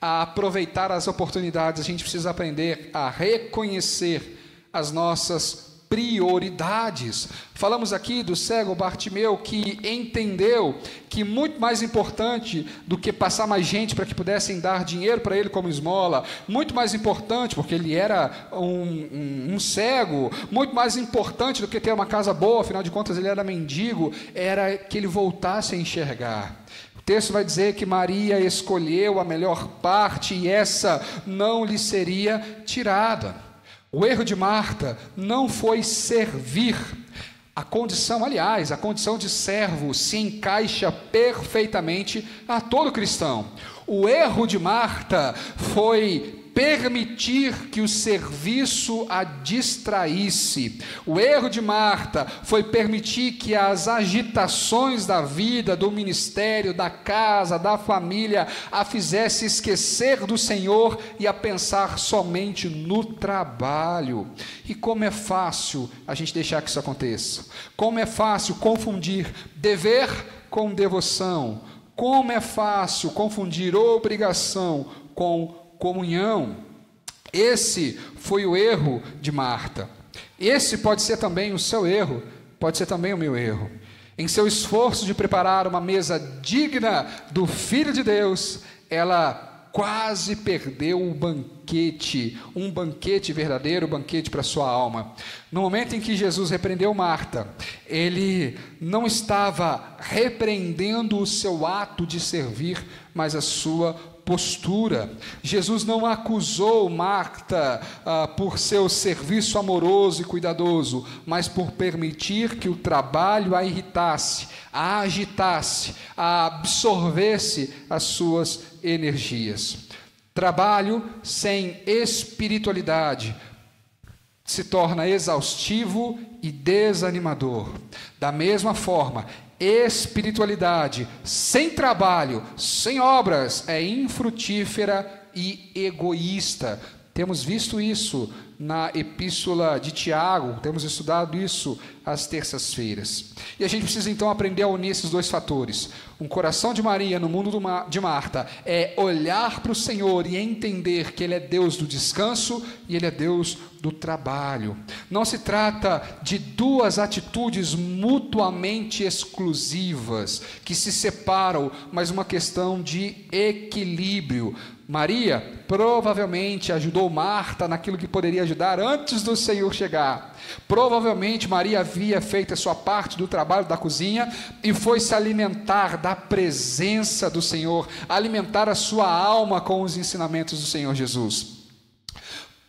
a aproveitar as oportunidades, a gente precisa aprender a reconhecer as nossas prioridades. Falamos aqui do cego Bartimeu, que entendeu que muito mais importante do que passar mais gente para que pudessem dar dinheiro para ele como esmola, muito mais importante, porque ele era um cego, muito mais importante do que ter uma casa boa, afinal de contas ele era mendigo, era que ele voltasse a enxergar. O texto vai dizer que Maria escolheu a melhor parte e essa não lhe seria tirada. O erro de Marta não foi servir. A condição de servo se encaixa perfeitamente a todo cristão. O erro de Marta foi permitir que o serviço a distraísse. O erro de Marta foi permitir que as agitações da vida, do ministério, da casa, da família, a fizesse esquecer do Senhor e a pensar somente no trabalho. E como é fácil a gente deixar que isso aconteça. Como é fácil confundir dever com devoção. Como é fácil confundir obrigação com comunhão. Esse foi o erro de Marta. Esse pode ser também o seu erro, pode ser também o meu erro. Em seu esforço de preparar uma mesa digna do Filho de Deus, ela quase perdeu o banquete, um banquete verdadeiro, banquete para a sua alma. No momento em que Jesus repreendeu Marta, ele não estava repreendendo o seu ato de servir, mas a sua postura. Jesus não acusou Marta por seu serviço amoroso e cuidadoso, mas por permitir que o trabalho a irritasse, a agitasse, a absorvesse as suas energias. Trabalho sem espiritualidade se torna exaustivo e desanimador. Da mesma forma, espiritualidade sem trabalho, sem obras, é infrutífera e egoísta. Temos visto isso na epístola de Tiago, temos estudado isso às terças-feiras. E a gente precisa então aprender a unir esses dois fatores. Um coração de Maria no mundo de Marta é olhar para o Senhor e entender que Ele é Deus do descanso e Ele é Deus do trabalho. Não se trata de duas atitudes mutuamente exclusivas, que se separam, mas uma questão de equilíbrio. Maria provavelmente ajudou Marta naquilo que poderia ajudar antes do Senhor chegar. Provavelmente Maria havia feito a sua parte do trabalho da cozinha e foi se alimentar da presença do Senhor, alimentar a sua alma com os ensinamentos do Senhor Jesus.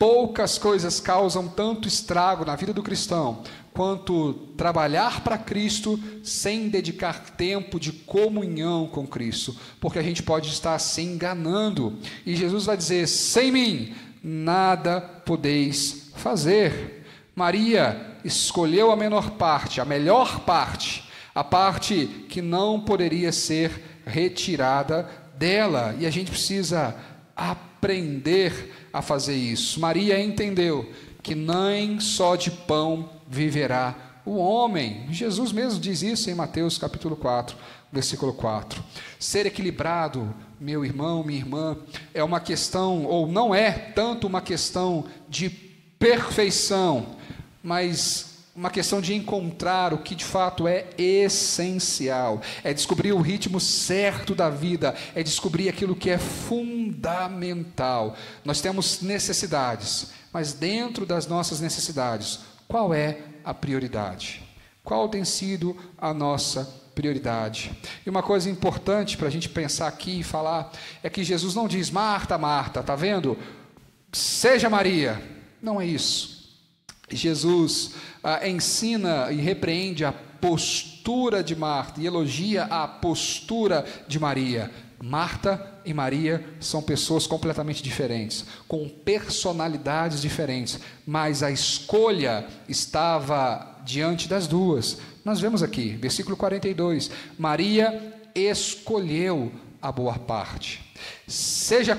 Poucas coisas causam tanto estrago na vida do cristão quanto trabalhar para Cristo sem dedicar tempo de comunhão com Cristo, porque a gente pode estar se enganando, e Jesus vai dizer: sem mim nada podeis fazer. Maria escolheu a menor parte, a melhor parte, a parte que não poderia ser retirada dela, e a gente precisa aprender a fazer isso. Maria entendeu que nem só de pão viverá o homem. Jesus mesmo diz isso em Mateus capítulo 4, versículo 4. Ser equilibrado, meu irmão, minha irmã, é uma questão, ou não é tanto uma questão de perfeição, mas uma questão de encontrar o que de fato é essencial, é descobrir o ritmo certo da vida, é descobrir aquilo que é fundamental. Nós temos necessidades, mas dentro das nossas necessidades, qual é a prioridade? Qual tem sido a nossa prioridade? E uma coisa importante para a gente pensar aqui e falar, é que Jesus não diz: Marta, Marta, está vendo? Seja Maria. Não é isso. Jesus ensina e repreende a postura de Marta e elogia a postura de Maria. Marta e Maria são pessoas completamente diferentes, com personalidades diferentes, mas a escolha estava diante das duas. Nós vemos aqui, versículo 42, Maria escolheu a boa parte. Seja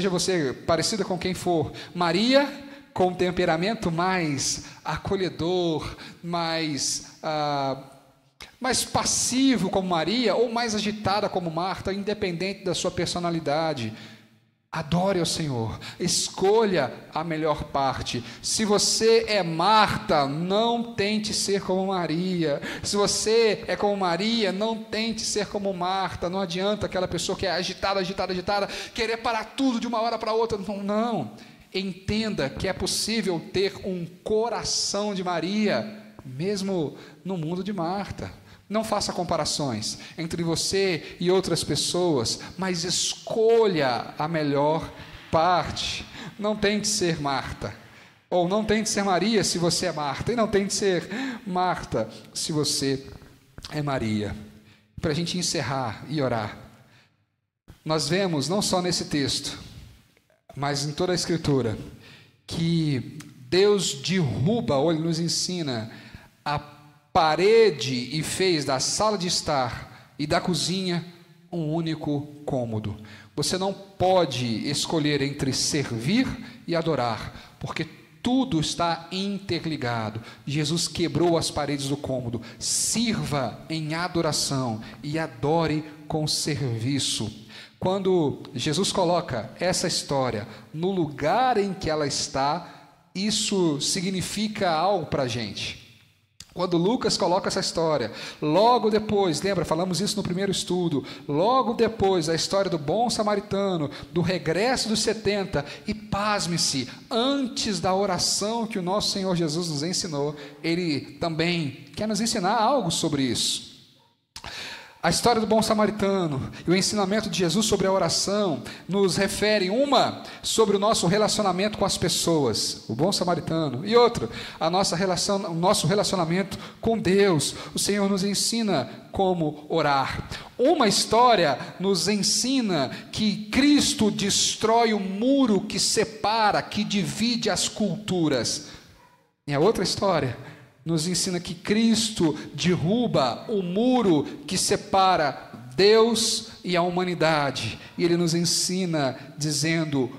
você parecida com quem for, Maria, com temperamento mais acolhedor, mais passivo como Maria, ou mais agitada como Marta, independente da sua personalidade, adore ao Senhor, escolha a melhor parte. Se você é Marta, não tente ser como Maria. Se você é como Maria, não tente ser como Marta. Não adianta aquela pessoa que é agitada, querer parar tudo de uma hora para outra. Não. Entenda que é possível ter um coração de Maria, mesmo no mundo de Marta. Não faça comparações entre você e outras pessoas, mas escolha a melhor parte. Não tente ser Marta, ou não tente ser Maria se você é Marta, e não tente ser Marta se você é Maria. Para a gente encerrar e orar, nós vemos, não só nesse texto, mas em toda a Escritura, que Deus derruba, ou Ele nos ensina, a parede e fez da sala de estar e da cozinha um único cômodo. Você não pode escolher entre servir e adorar, porque tudo está interligado. Jesus quebrou as paredes do cômodo. Sirva em adoração e adore com serviço. Quando Jesus coloca essa história no lugar em que ela está, isso significa algo para a gente. Quando Lucas coloca essa história, logo depois, lembra, falamos isso no primeiro estudo, logo depois da história do bom samaritano, do regresso dos 70, e pasme-se, antes da oração que o nosso Senhor Jesus nos ensinou, Ele também quer nos ensinar algo sobre isso. A história do bom samaritano e o ensinamento de Jesus sobre a oração nos refere, uma, sobre o nosso relacionamento com as pessoas, o bom samaritano, e outra, o nosso relacionamento com Deus. O Senhor nos ensina como orar. Uma história nos ensina que Cristo destrói o muro que separa, que divide as culturas. E a outra história nos ensina que Cristo derruba o muro que separa Deus e a humanidade. E Ele nos ensina dizendo: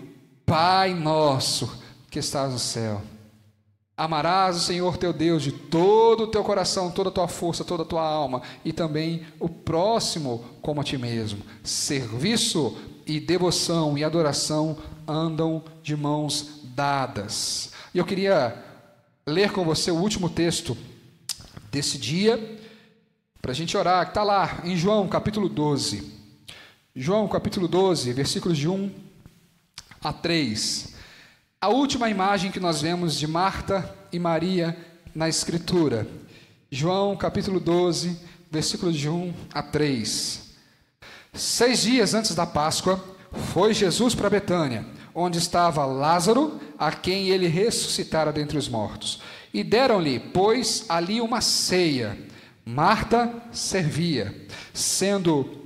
Pai nosso que estás no céu, amarás o Senhor teu Deus de todo o teu coração, toda a tua força, toda a tua alma, e também o próximo como a ti mesmo. Serviço e devoção e adoração andam de mãos dadas. E eu queria ler com você o último texto desse dia, para a gente orar, que está lá em João capítulo 12. João capítulo 12, versículos de 1 a 3. A última imagem que nós vemos de Marta e Maria na Escritura. João capítulo 12, versículos de 1 a 3. 6 dias antes da Páscoa, foi Jesus para Betânia, onde estava Lázaro, a quem ele ressuscitara dentre os mortos. E deram-lhe, pois, ali uma ceia. Marta servia, sendo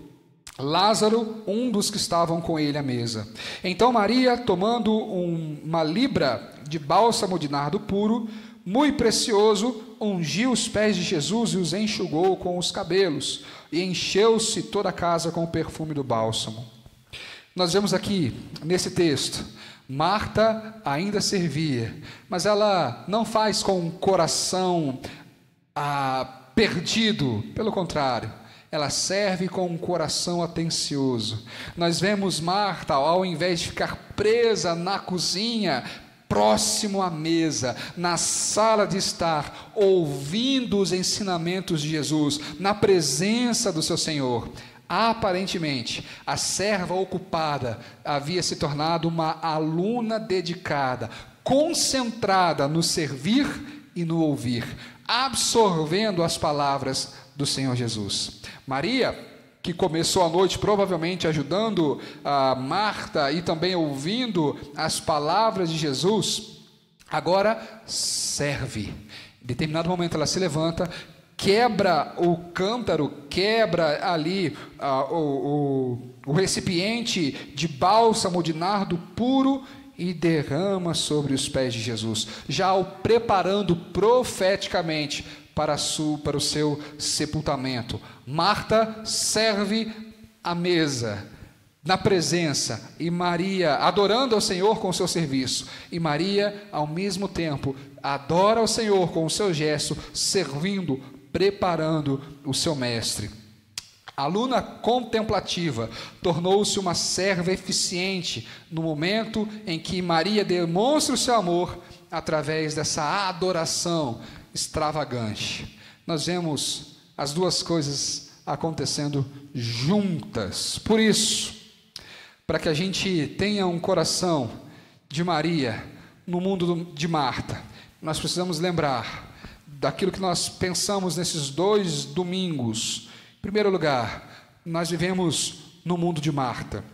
Lázaro um dos que estavam com ele à mesa. Então Maria, tomando uma libra de bálsamo de nardo puro, muito precioso, ungiu os pés de Jesus e os enxugou com os cabelos, e encheu-se toda a casa com o perfume do bálsamo. Nós vemos aqui, nesse texto, Marta ainda servia, mas ela não faz com o coração perdido, pelo contrário, ela serve com um coração atencioso. Nós vemos Marta, ao invés de ficar presa na cozinha, próximo à mesa, na sala de estar, ouvindo os ensinamentos de Jesus, na presença do seu Senhor. Aparentemente, a serva ocupada havia se tornado uma aluna dedicada, concentrada no servir e no ouvir, absorvendo as palavras do Senhor Jesus. Maria, que começou a noite provavelmente ajudando a Marta e também ouvindo as palavras de Jesus, agora serve. Em determinado momento ela se levanta, quebra o cântaro, quebra ali o recipiente de bálsamo de nardo puro e derrama sobre os pés de Jesus, já o preparando profeticamente para o seu sepultamento. Marta serve a mesa, na presença, e Maria adorando ao Senhor com o seu serviço, e Maria ao mesmo tempo adora ao Senhor com o seu gesto, servindo, preparando o seu mestre. A aluna contemplativa tornou-se uma serva eficiente no momento em que Maria demonstra o seu amor através dessa adoração extravagante. Nós vemos as duas coisas acontecendo juntas. Por isso, para que a gente tenha um coração de Maria no mundo de Marta, nós precisamos lembrar daquilo que nós pensamos nesses 2 domingos. Em primeiro lugar, nós vivemos no mundo de Marta.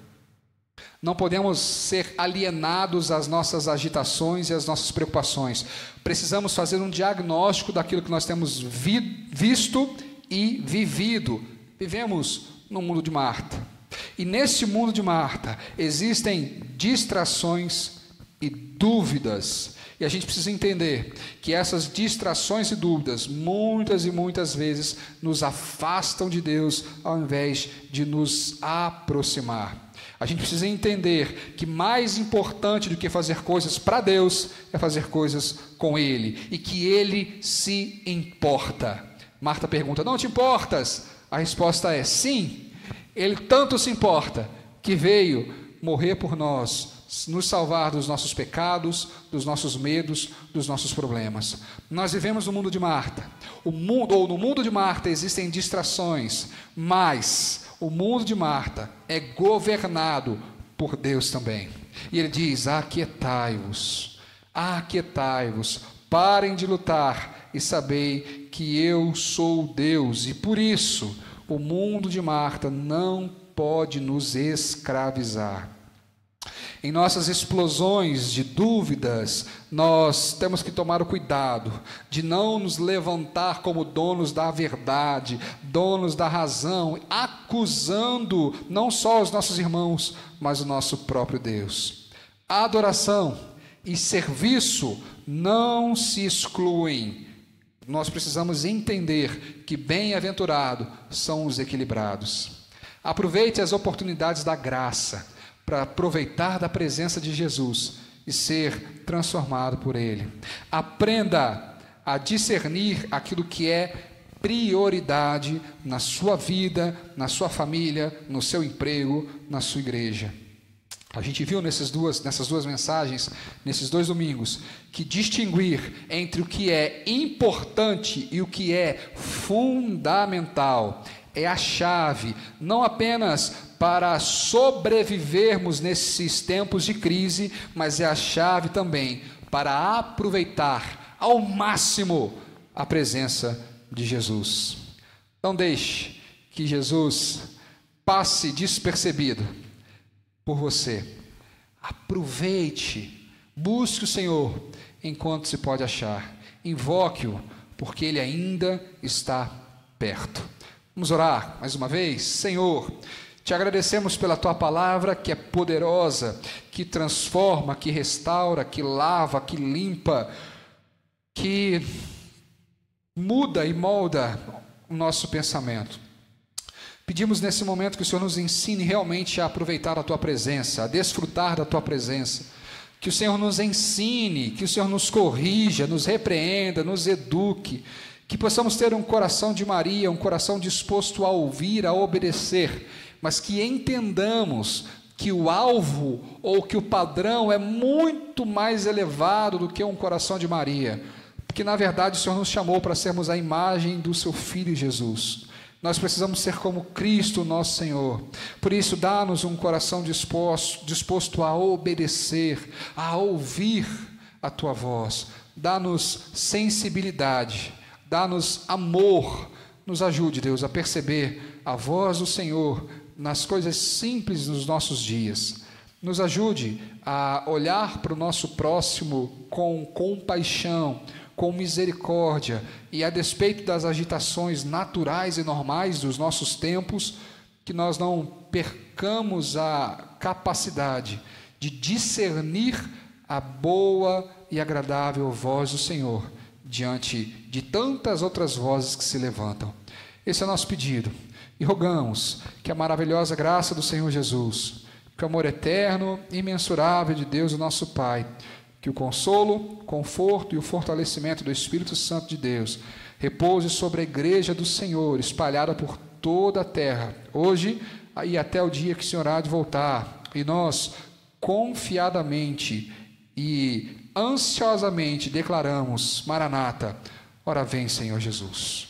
Não podemos ser alienados às nossas agitações e às nossas preocupações. Precisamos fazer um diagnóstico daquilo que nós temos visto e vivido. Vivemos no mundo de Marta. E nesse mundo de Marta existem distrações e dúvidas. E a gente precisa entender que essas distrações e dúvidas, muitas e muitas vezes, nos afastam de Deus, ao invés de nos aproximar. A gente precisa entender que mais importante do que fazer coisas para Deus, é fazer coisas com Ele, e que Ele se importa. Marta pergunta: não te importas? A resposta é sim, Ele tanto se importa, que veio morrer por nós, nos salvar dos nossos pecados, dos nossos medos, dos nossos problemas. Nós vivemos no mundo de Marta. No mundo de Marta existem distrações, mas o mundo de Marta é governado por Deus também. E ele diz: aquietai-vos, parem de lutar e sabei que eu sou Deus. E por isso, o mundo de Marta não pode nos escravizar. Em nossas explosões de dúvidas, nós temos que tomar o cuidado de não nos levantar como donos da verdade, donos da razão, acusando não só os nossos irmãos, mas o nosso próprio Deus. A adoração e serviço não se excluem. Nós precisamos entender que bem-aventurados são os equilibrados. Aproveite as oportunidades da graça para aproveitar da presença de Jesus e ser transformado por Ele. Aprenda a discernir aquilo que é prioridade na sua vida, na sua família, no seu emprego, na sua igreja. A gente viu nessas duas mensagens, nesses 2 domingos, que distinguir entre o que é importante e o que é fundamental é a chave, não apenas para sobrevivermos nesses tempos de crise, mas é a chave também para aproveitar ao máximo a presença de Jesus. Não deixe que Jesus passe despercebido por você. Aproveite, busque o Senhor enquanto se pode achar. Invoque-o, porque Ele ainda está perto. Vamos orar mais uma vez? Senhor, te agradecemos pela Tua palavra, que é poderosa, que transforma, que restaura, que lava, que limpa, que muda e molda o nosso pensamento. Pedimos nesse momento que o Senhor nos ensine realmente a aproveitar a Tua presença, a desfrutar da Tua presença. Que o Senhor nos ensine, que o Senhor nos corrija, nos repreenda, nos eduque. Que possamos ter um coração de Maria, um coração disposto a ouvir, a obedecer, mas que entendamos que o alvo ou que o padrão é muito mais elevado do que um coração de Maria. Porque na verdade o Senhor nos chamou para sermos a imagem do Seu Filho Jesus. Nós precisamos ser como Cristo, nosso Senhor. Por isso, dá-nos um coração disposto a obedecer, a ouvir a Tua voz. Dá-nos sensibilidade, dá-nos amor. Nos ajude, Deus, a perceber a voz do Senhor nas coisas simples dos nossos dias. Nos ajude a olhar para o nosso próximo com compaixão, com misericórdia, e a despeito das agitações naturais e normais dos nossos tempos, que nós não percamos a capacidade de discernir a boa e agradável voz do Senhor, diante de tantas outras vozes que se levantam. Esse é o nosso pedido, e rogamos que a maravilhosa graça do Senhor Jesus, que o amor eterno e imensurável de Deus, o nosso Pai, que o consolo, conforto e o fortalecimento do Espírito Santo de Deus repouse sobre a igreja do Senhor, espalhada por toda a terra, hoje e até o dia que o Senhor há de voltar. E nós, confiadamente e ansiosamente declaramos: Maranata, ora vem, Senhor Jesus.